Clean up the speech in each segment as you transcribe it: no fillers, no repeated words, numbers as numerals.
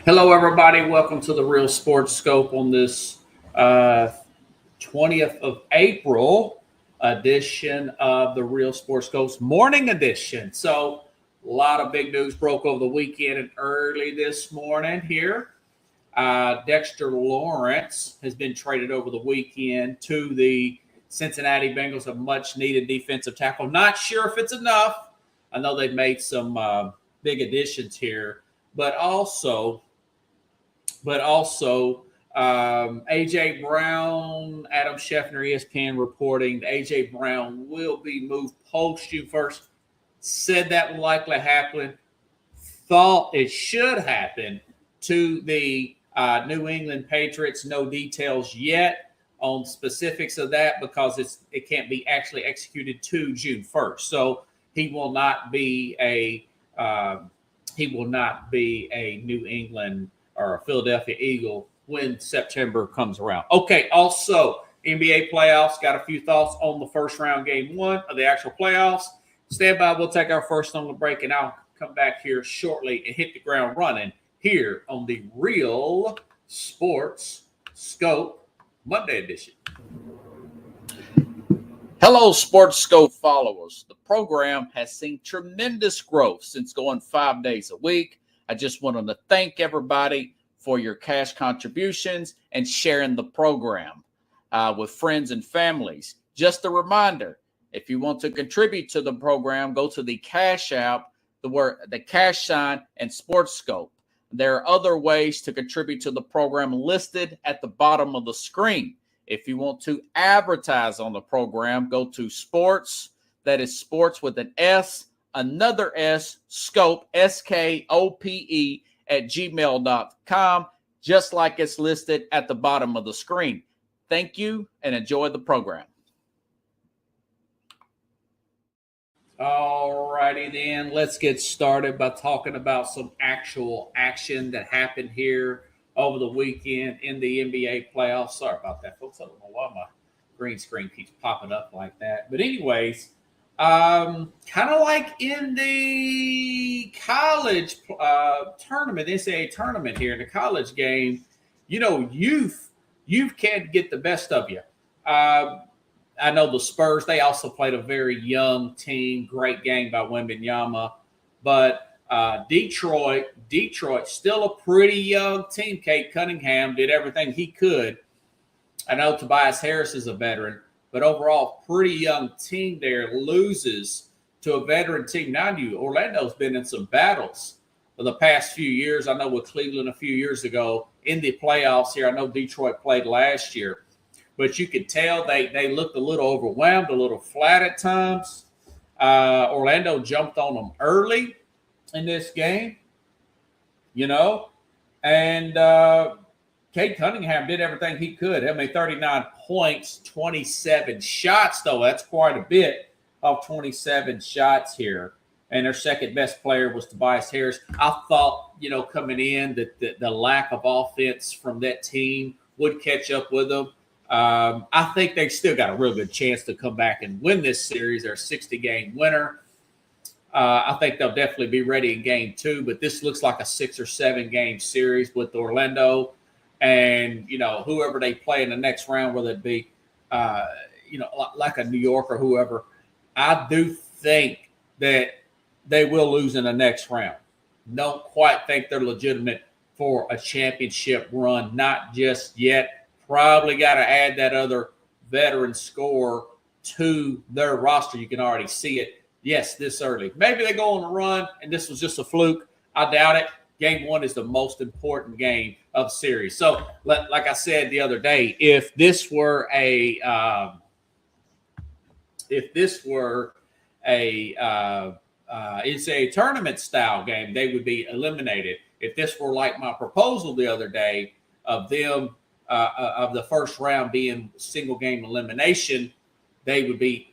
Hello, everybody. Welcome to the Real Sports Scope on this 20th of April edition of the Real Sports Scope's morning edition. So, a lot of big news broke over the weekend and early this morning here. Dexter Lawrence has been traded over the weekend to the Cincinnati Bengals, a much-needed defensive tackle. Not sure if it's enough. I know they've made some big additions here, but also A.J. Brown, Adam Schefter, ESPN reporting A.J. Brown will be moved post June 1st. Said that will likely happen. Thought it should happen to the New England Patriots. No details yet on specifics of that because it can't be actually executed to June 1st. So he will not be a New England or a Philadelphia Eagle when September comes around. Okay, also, NBA playoffs, got a few thoughts on the first round, game one of the actual playoffs. Stand by, we'll take our first on the break, and I'll come back here shortly and hit the ground running here on the Real Sports Scope Monday edition. Hello, Sports Scope followers. The program has seen tremendous growth since going 5 days a week. I just wanted to thank everybody for your cash contributions and sharing the program with friends and families. Just a reminder, if you want to contribute to the program, go to the Cash App, the cash sign, and Sports Scope. There are other ways to contribute to the program listed at the bottom of the screen. If you want to advertise on the program, go to Sports, that is Sports with an S, another S, Scope, SKOPE, at gmail.com, just like it's listed at the bottom of the screen. Thank you and enjoy the program. All righty then, let's get started by talking about some actual action that happened here over the weekend in the NBA playoffs. Sorry about that, folks. I don't know why my green screen keeps popping up like that. But anyways, kind of like in the college tournament, NCAA tournament here, in the college game, youth can't get the best of you. I know the Spurs, they also played a very young team. Great game by Wembanyama. But Detroit, still a pretty young team. Cade Cunningham did everything he could. I know Tobias Harris is a veteran, but overall, pretty young team there loses to a veteran team. Now, Orlando's been in some battles for the past few years. I know with Cleveland a few years ago in the playoffs here. I know Detroit played last year. But you could tell they looked a little overwhelmed, a little flat at times. Orlando jumped on them early in this game, and Cade Cunningham did everything he could. I mean, 39 points, 27 shots, though. That's quite a bit of 27 shots here. And their second best player was Tobias Harris. I thought, coming in that the lack of offense from that team would catch up with them. I think they still got a real good chance to come back and win this series. They're a 60-game winner. I think they'll definitely be ready in game two, but this looks like a 6 or 7 game series with Orlando. And, whoever they play in the next round, whether it be, like a New York or whoever, I do think that they will lose in the next round. Don't quite think they're legitimate for a championship run, not just yet. Probably got to add that other veteran scorer to their roster. You can already see it. Yes, this early. Maybe they go on a run, and this was just a fluke. I doubt it. Game one is the most important game of the series. So, like I said the other day, if this were a NCAA tournament style game, they would be eliminated. If this were like my proposal the other day of them of the first round being single game elimination, they would be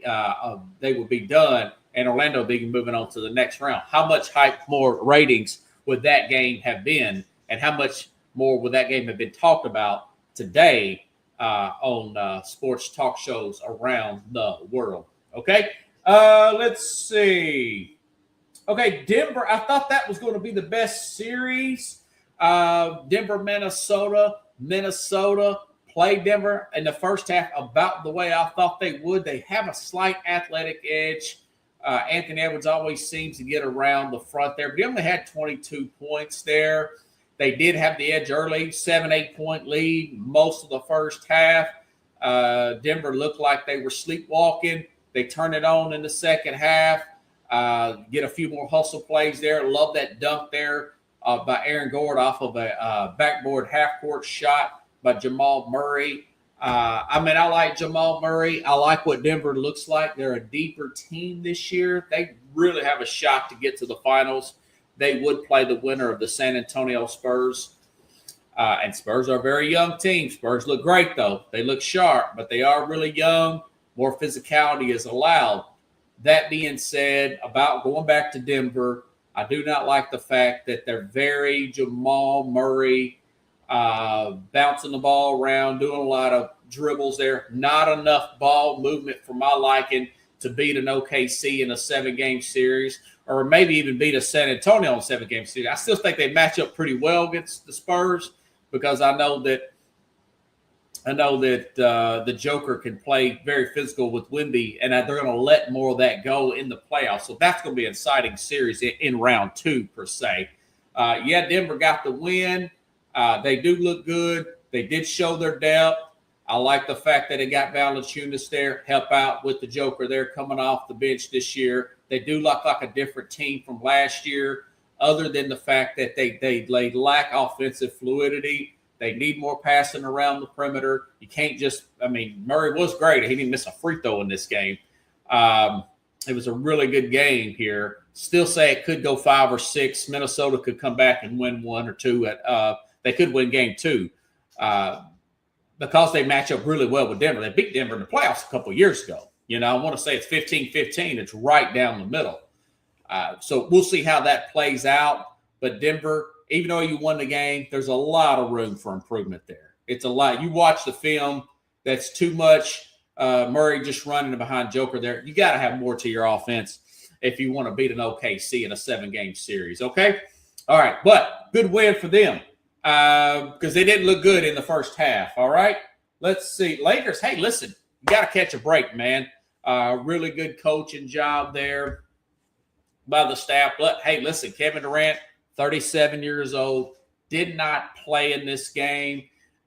done, and Orlando being moving on to the next round. How much hype more ratings would that game have been, and how much more would that game have been talked about today on sports talk shows around the world? Okay, let's see. Okay, Denver, I thought that was going to be the best series. Denver, Minnesota. Minnesota played Denver in the first half about the way I thought they would. They have a slight athletic edge. Anthony Edwards always seems to get around the front there, but he only had 22 points there. They did have the edge early, 7-8 point lead most of the first half. Denver looked like they were sleepwalking. They turned it on in the second half, get a few more hustle plays there. Love that dunk there by Aaron Gord off of a backboard half-court shot by Jamal Murray. I like Jamal Murray. I like what Denver looks like. They're a deeper team this year. They really have a shot to get to the finals. They would play the winner of the San Antonio Spurs. And Spurs are a very young team. Spurs look great, though. They look sharp, but they are really young. More physicality is allowed. That being said, about going back to Denver, I do not like the fact that they're very Jamal Murray, bouncing the ball around, doing a lot of dribbles there. Not enough ball movement for my liking to beat an OKC in a 7-game series, or maybe even beat a San Antonio in a 7-game series. I still think they match up pretty well against the Spurs because I know that the Joker can play very physical with Wemby, and they're going to let more of that go in the playoffs. So that's going to be an exciting series in round 2, per se. Denver got the win. They do look good. They did show their depth. I like the fact that they got Valanciunas there, help out with the Joker there coming off the bench this year. They do look like a different team from last year, other than the fact that they lack offensive fluidity. They need more passing around the perimeter. You can't just – Murray was great. He didn't miss a free throw in this game. It was a really good game here. Still say it could go 5 or 6. Minnesota could come back and win 1 or 2. They could win game 2 because they match up really well with Denver. They beat Denver in the playoffs a couple of years ago. I want to say it's 15-15. It's right down the middle. So we'll see how that plays out. But Denver – even though you won the game, there's a lot of room for improvement there. It's a lot. You watch the film, that's too much. Murray just running behind Joker there. You got to have more to your offense if you want to beat an OKC in a 7-game series, okay? All right, but good win for them because they didn't look good in the first half, all right? Let's see. Lakers, hey, listen, you got to catch a break, man. Really good coaching job there by the staff. But, hey, listen, Kevin Durant, 37 years old, did not play in this game.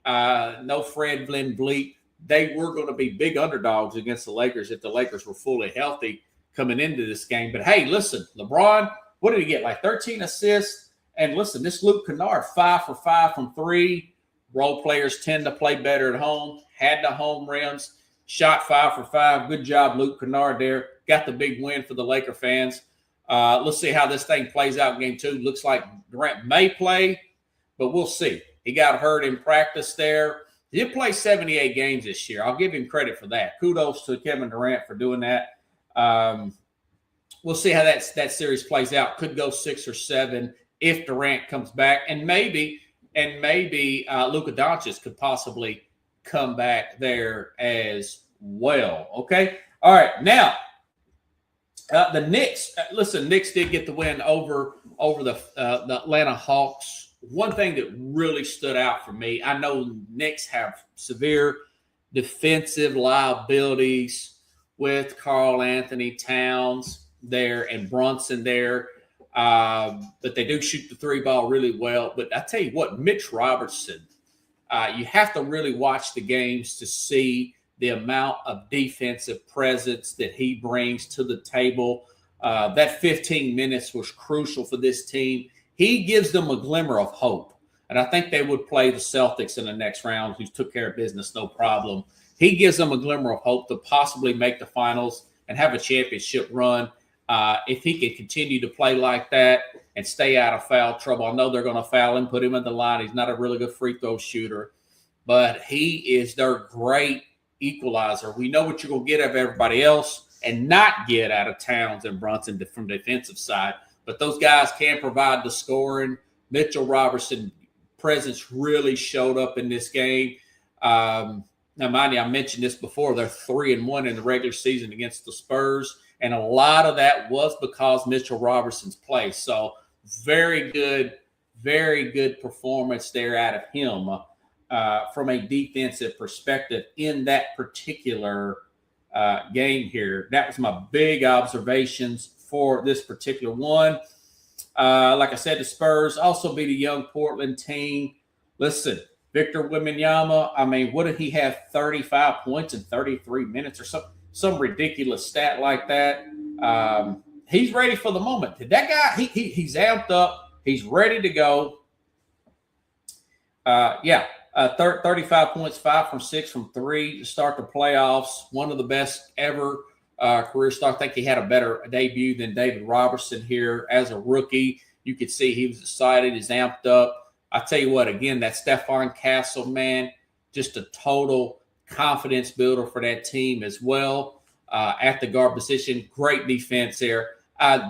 No Fred VanVleet. They were going to be big underdogs against the Lakers if the Lakers were fully healthy coming into this game. But, hey, listen, LeBron, what did he get? Like 13 assists? And, listen, this Luke Kennard, 5 for 5 from 3. Role players tend to play better at home. Had the home rims. Shot 5 for 5. Good job, Luke Kennard there. Got the big win for the Laker fans. Let's see how this thing plays out in game 2. Looks like Durant may play, but we'll see. He got hurt in practice there. He did play 78 games this year. I'll give him credit for that. Kudos to Kevin Durant for doing that. We'll see how that series plays out. Could go 6 or 7 if Durant comes back. And maybe Luka Doncic could possibly come back there as well. Okay? All right, now – the Knicks, Knicks did get the win over the Atlanta Hawks. One thing that really stood out for me, I know Knicks have severe defensive liabilities with Karl Anthony Towns there and Brunson there, but they do shoot the 3 ball really well. But I tell you what, Mitch Robertson, you have to really watch the games to see the amount of defensive presence that he brings to the table. That 15 minutes was crucial for this team. He gives them a glimmer of hope. And I think they would play the Celtics in the next round, who took care of business, no problem. He gives them a glimmer of hope to possibly make the finals and have a championship run. If he can continue to play like that and stay out of foul trouble. I know they're going to foul him, put him in the line. He's not a really good free throw shooter, but he is their great equalizer. We know what you're going to get out of everybody else and not get out of Towns and Brunson from the defensive side. But those guys can provide the scoring. Mitchell Robertson presence really showed up in this game. Now, mind you, I mentioned this before. They're 3-1 in the regular season against the Spurs, and a lot of that was because Mitchell Robertson's play. So very good very good performance there out of him from a defensive perspective in that particular game here. That was my big observations for this particular one. Like I said, the Spurs also beat a young Portland team. Listen, Victor Wembanyama, I mean, what did he have? 35 points in 33 minutes or some ridiculous stat like that. He's ready for the moment. That guy, he's amped up. He's ready to go. 35 points, 5 from 6 from 3 to start the playoffs. One of the best ever career start. I think he had a better debut than David Robertson here as a rookie. You could see he was excited. He's amped up. I tell you what, again, that Stephon Castle, man, just a total confidence builder for that team as well. At the guard position, great defense there.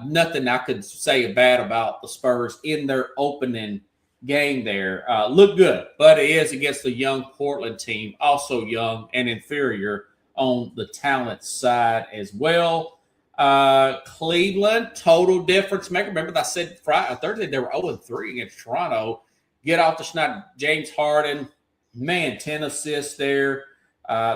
Nothing I could say bad about the Spurs in their opening game there. Look good, but it is against the young Portland team, also young and inferior on the talent side as well. Cleveland, total difference maker. Remember I said Thursday they were 0-3 against Toronto. Get off the schneid. James Harden, man, 10 assists there.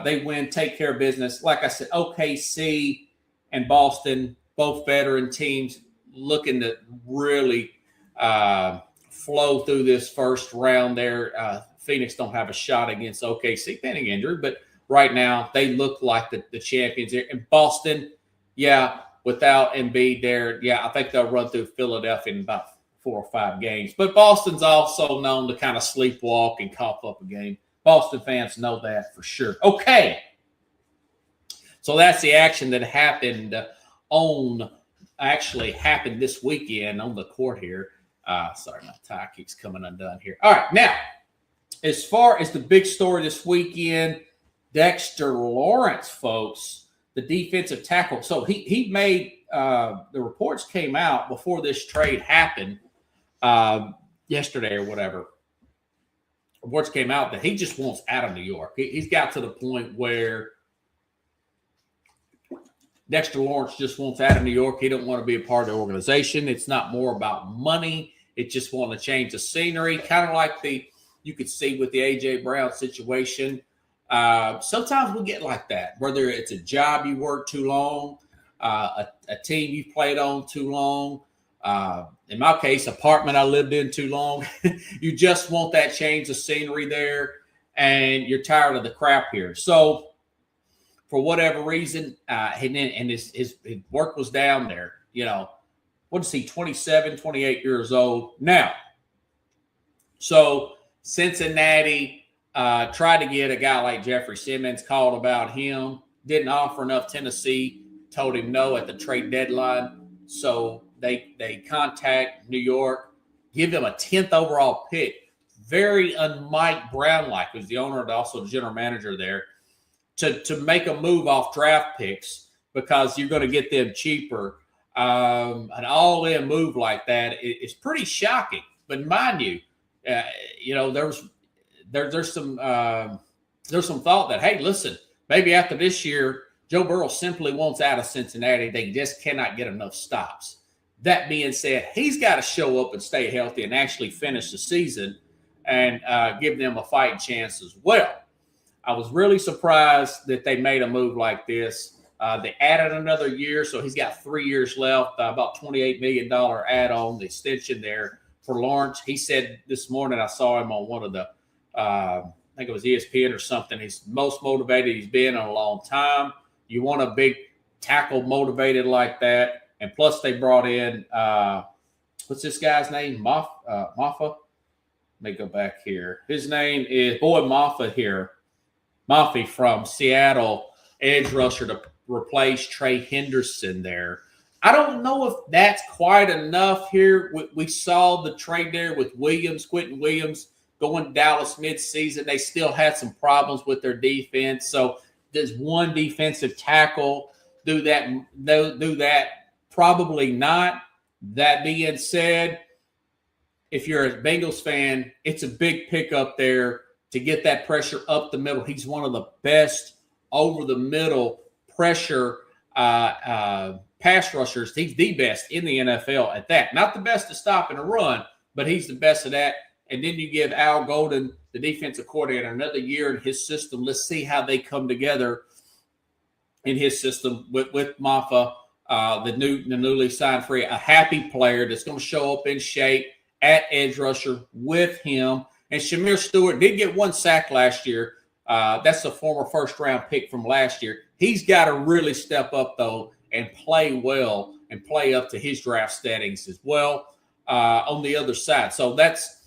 They win, take care of business. Like I said, OKC and Boston, both veteran teams, looking to really flow through this first round there. Phoenix don't have a shot against OKC, pending injury, but right now they look like the champions there. And Boston, without Embiid there, I think they'll run through Philadelphia in about 4 or 5 games. But Boston's also known to kind of sleepwalk and cough up a game. Boston fans know that for sure. Okay. So that's the action that happened happened this weekend on the court here. Sorry, my tie keeps coming undone here. All right. Now, as far as the big story this weekend, Dexter Lawrence, folks, the defensive tackle. So he made the reports came out before this trade happened yesterday or whatever. Reports came out that he just wants out of New York. He's got to the point where Dexter Lawrence just wants out of New York. He don't want to be a part of the organization. It's not more about money. It just want to change the scenery, kind of like you could see with the A.J. Brown situation. Sometimes we get like that, whether it's a job you work too long, a team you've played on too long, in my case, apartment I lived in too long. You just want that change of scenery there, and you're tired of the crap here. So for whatever reason, his work was down there. What is he, 27, 28 years old now? So Cincinnati tried to get a guy like Jeffrey Simmons, called about him, didn't offer enough. Tennessee told him no at the trade deadline. So they contact New York, give him a 10th overall pick. Very Mike Brown-like, who's the owner and also the general manager there, to make a move off draft picks because you're going to get them cheaper. An all-in move like that is pretty shocking. But mind you, there's some thought that, hey, listen, maybe after this year, Joe Burrow simply wants out of Cincinnati. They just cannot get enough stops. That being said, he's got to show up and stay healthy and actually finish the season and give them a fighting chance as well. I was really surprised that they made a move like this. They added another year, so he's got 3 years left, about $28 million add-on, the extension there for Lawrence. He said this morning, I saw him on one of the, I think it was ESPN or something, he's most motivated he's been in a long time. You want a big tackle motivated like that. And plus they brought in, what's this guy's name? Maffa? Let me go back here. His name is Boyd Maffa here. Maffey from Seattle, edge rusher to replace Trey Henderson there. I don't know if that's quite enough here. We saw the trade there with Quentin Williams, going to Dallas midseason. They still had some problems with their defense. So does one defensive tackle do that? Do that? Probably not. That being said, if you're a Bengals fan, it's a big pickup there to get that pressure up the middle. He's one of the best over the middle pressure pass rushers. He's the best in the NFL at that. Not the best at stopping a run, but he's the best of that. And then you give Al Golden, the defensive coordinator, another year in his system. Let's see how they come together in his system with Maffa, the newly signed free, a happy player that's going to show up in shape at edge rusher with him. And Shamir Stewart did get 1 sack last year. That's a former first-round pick from last year. He's got to really step up, though, and play well and play up to his draft settings as well on the other side. So that's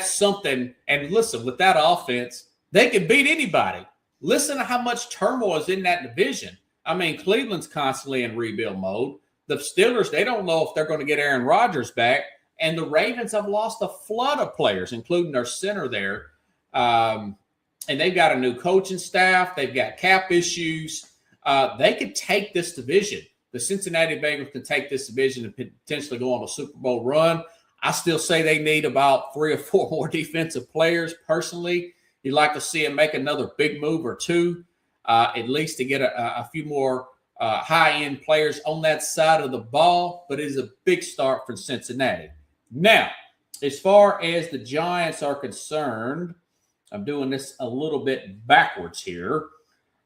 something. And listen, with that offense, they can beat anybody. Listen to how much turmoil is in that division. I mean, Cleveland's constantly in rebuild mode. The Steelers, they don't know if they're going to get Aaron Rodgers back. And the Ravens have lost a flood of players, including their center there. And they've got a new coaching staff. They've got cap issues. They could take this division. The Cincinnati Bengals can take this division and potentially go on a Super Bowl run. I still say they need about 3 or 4 more defensive players. Personally, you'd like to see them make another big move or two, at least to get a few more high-end players on that side of the ball. But it is a big start for Cincinnati. Now, as far as the Giants are concerned, I'm doing this a little bit backwards here.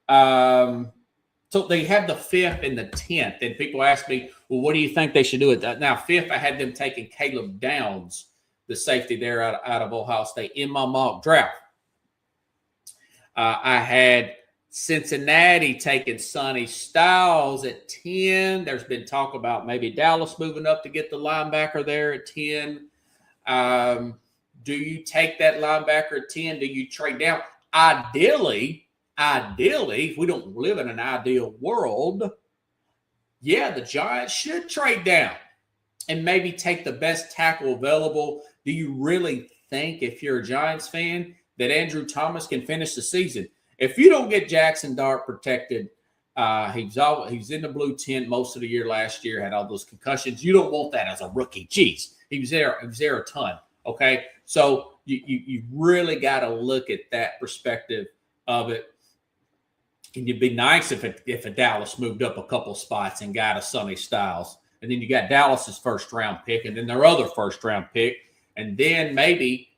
So they have the 5th and the 10th. And people ask me, well, what do you think they should do? Now, 5th, I had them taking Caleb Downs, the safety there out of Ohio State, in my mock draft. I had Cincinnati taking Sonny Styles at 10. There's been talk about maybe Dallas moving up to get the linebacker there at 10. Do you take that linebacker at 10? Do you trade down? Ideally, if we don't live in an ideal world, yeah, the Giants should trade down and maybe take the best tackle available. Do you really think, if you're a Giants fan, that Andrew Thomas can finish the season? If you don't get Jackson Dart protected, he's in the blue tent most of the year last year, had all those concussions. You don't want that as a rookie. Jeez, he was there a ton. Okay, so you really got to look at that perspective of it. And it'd be nice if a Dallas moved up a couple spots and got a Sonny Styles. And then you got Dallas's first-round pick and then their other first-round pick. And then maybe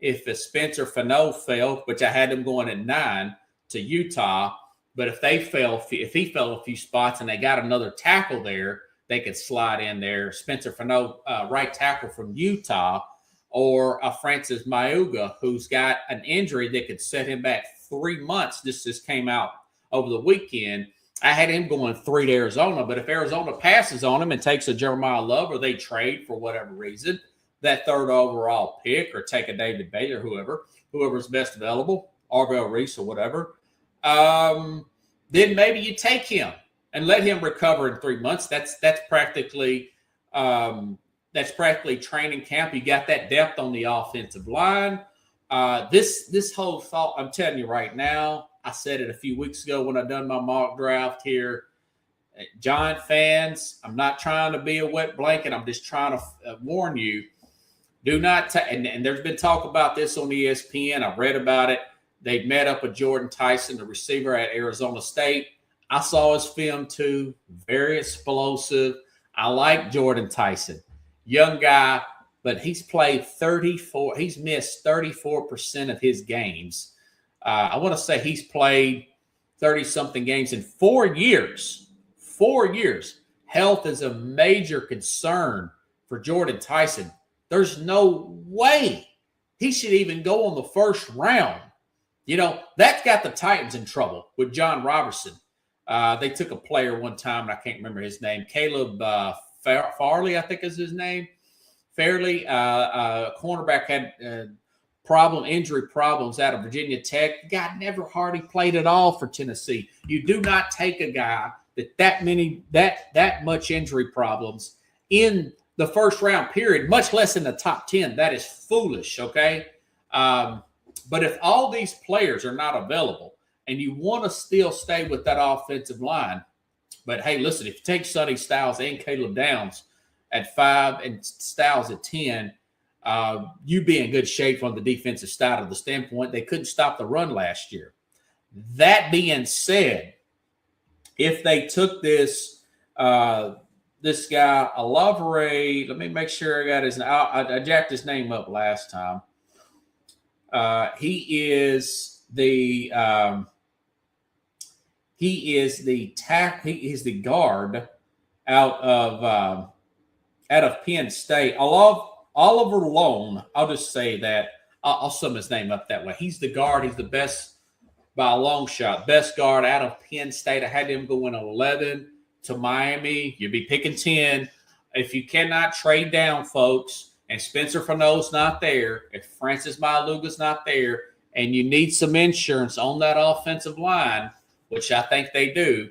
if a Spencer Fano fell, which I had them going at 9 to Utah, but if he fell a few spots and they got another tackle there, they could slide in there. Spencer Fano, right tackle from Utah, or a Francis Mauga, who's got an injury that could set him back 3 months. This just came out over the weekend. I had him going 3 to Arizona, but if Arizona passes on him and takes a Jeremiah Love, or they trade for whatever reason that 3rd overall pick, or take a David Bailey, whoever's best available, Arvell Reese or whatever, then maybe you take him and let him recover in 3 months. That's practically training camp. You got that depth on the offensive line. This whole thought, I'm telling you right now, I said it a few weeks ago when I done my mock draft here. Giant fans, I'm not trying to be a wet blanket. I'm just trying to warn you. Do not and there's been talk about this on ESPN. I've read about it. They've met up with Jordan Tyson, the receiver at Arizona State. I saw his film too. Very explosive. I like Jordan Tyson. Young guy, but he's played 34. He's missed 34% of his games. I want to say he's played 30-something games in 4 years. 4 years. Health is a major concern for Jordan Tyson. There's no way he should even go on the first round. You know, that's got the Titans in trouble with John Robertson. They took a player one time, and I can't remember his name. Caleb Farley, I think is his name. Fairly, cornerback had injury problems out of Virginia Tech. The guy never hardly played at all for Tennessee. You do not take a guy that much injury problems in the first round period, much less in the top 10. That is foolish, okay? But if all these players are not available and you want to still stay with that offensive line, but hey, listen, if you take Sonny Styles and Caleb Downs at 5 and Styles at 10, you be in good shape from the defensive side of the standpoint. They couldn't stop the run last year. That being said, if they took this this guy, Alavere. Let me make sure I got his. I jacked his name up last time. He is the guard out of Penn State. Oliver Lone. I'll just say that. I'll sum his name up that way. He's the guard. He's the best by a long shot. Best guard out of Penn State. I had him going 11 to Miami. You'd be picking 10. If you cannot trade down, folks, and Spencer Fano's not there, if Francis Maluga's not there, and you need some insurance on that offensive line, which I think they do,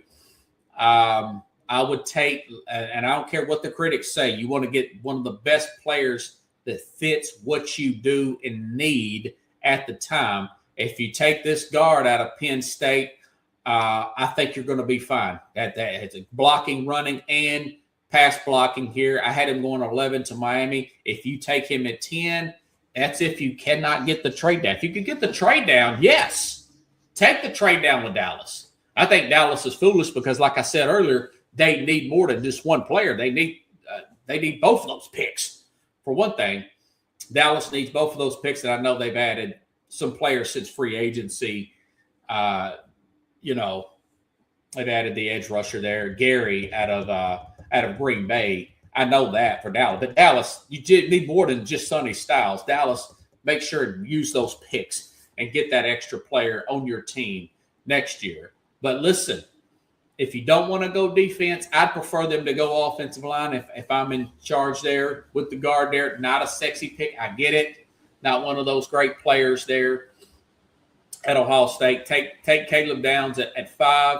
I would take, and I don't care what the critics say, you want to get one of the best players that fits what you do and need at the time. If you take this guard out of Penn State, I think you're going to be fine. It's a blocking, running, and pass blocking here. I had him going 11 to Miami. If you take him at 10, that's if you cannot get the trade down. If you could get the trade down, yes, take the trade down with Dallas. I think Dallas is foolish because, like I said earlier, they need more than just one player. They need both of those picks. For one thing, Dallas needs both of those picks, and I know they've added some players since free agency. They've added the edge rusher there, Gary out of Green Bay. I know that for Dallas. But Dallas, you need more than just Sonny Styles. Dallas, make sure and use those picks and get that extra player on your team next year. But listen, if you don't want to go defense, I'd prefer them to go offensive line if I'm in charge there with the guard there. Not a sexy pick. I get it. Not one of those great players there at Ohio State. Take Caleb Downs at 5.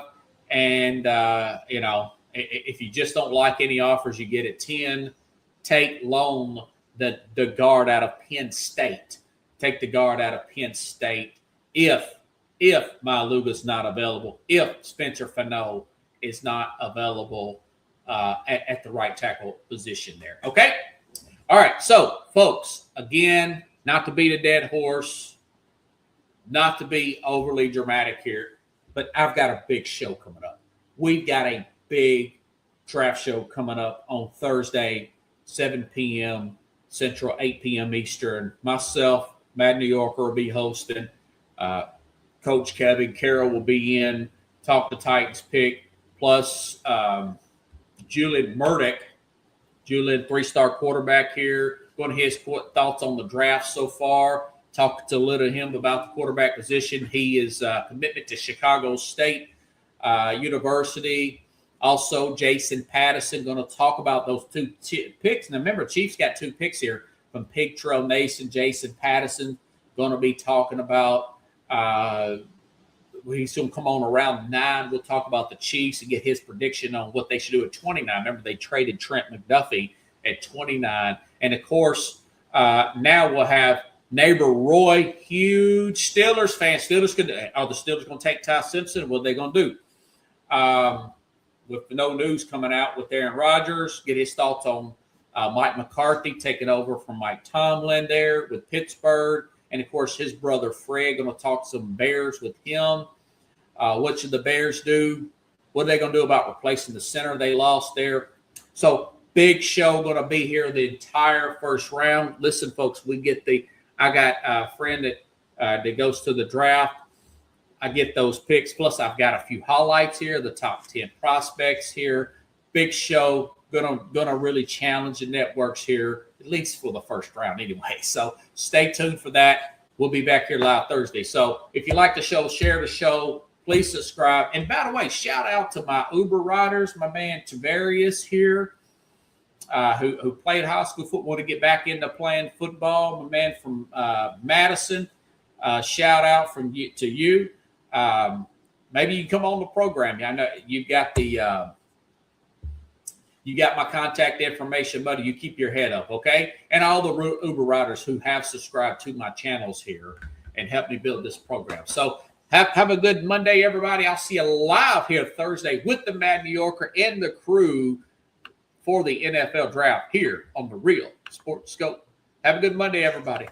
And, if you just don't like any offers, you get at 10. Take Lone, the guard out of Penn State. Take the guard out of Penn State if Maluga's not available, if Spencer Fano is not available at the right tackle position there. Okay? All right. So, folks, again, not to beat a dead horse, not to be overly dramatic here, but I've got a big show coming up. We've got a big draft show coming up on Thursday, 7 p.m. Central, 8 p.m. Eastern. Myself, Mad New Yorker, will be hosting. Coach Kevin Carroll will be in, talk the Titans pick, plus Julian Murdoch, 3-star quarterback here, going to his thoughts on the draft so far, talk to little him about the quarterback position. He is commitment to Chicago State University. Also, Jason Patterson going to talk about those two picks. Now, remember, Chiefs got 2 picks here from Pig Trail Nation. Jason Patterson going to be talking about he's going to come on around 9. We'll talk about the Chiefs and get his prediction on what they should do at 29. Remember, they traded Trent McDuffie at 29. And, of course, now we'll have neighbor Roy, huge Steelers fan. Are the Steelers going to take Ty Simpson? What are they going to do? With no news coming out with Aaron Rodgers, get his thoughts on Mike McCarthy taking over from Mike Tomlin there with Pittsburgh. And, of course, his brother Fred going to talk some Bears with him. What should the Bears do? What are they going to do about replacing the center they lost there? So, big show going to be here the entire first round. Listen, folks, I got a friend that goes to the draft. I get those picks. Plus, I've got a few highlights here, the top 10 prospects here. Big show. Gonna really challenge the networks here, at least for the first round anyway. So stay tuned for that. We'll be back here live Thursday. So if you like the show, share the show. Please subscribe. And by the way, shout out to my Uber riders, my man Tavarius here, who played high school football to get back into playing football. My man from Madison, shout out to you. Maybe you can come on the program. I know you got you got my contact information, buddy. You keep your head up, okay? And all the Uber riders who have subscribed to my channels here and helped me build this program. So have a good Monday, everybody. I'll see you live here Thursday with the Mad New Yorker and the crew for the NFL draft here on the Real Sports Scope. Have a good Monday, everybody.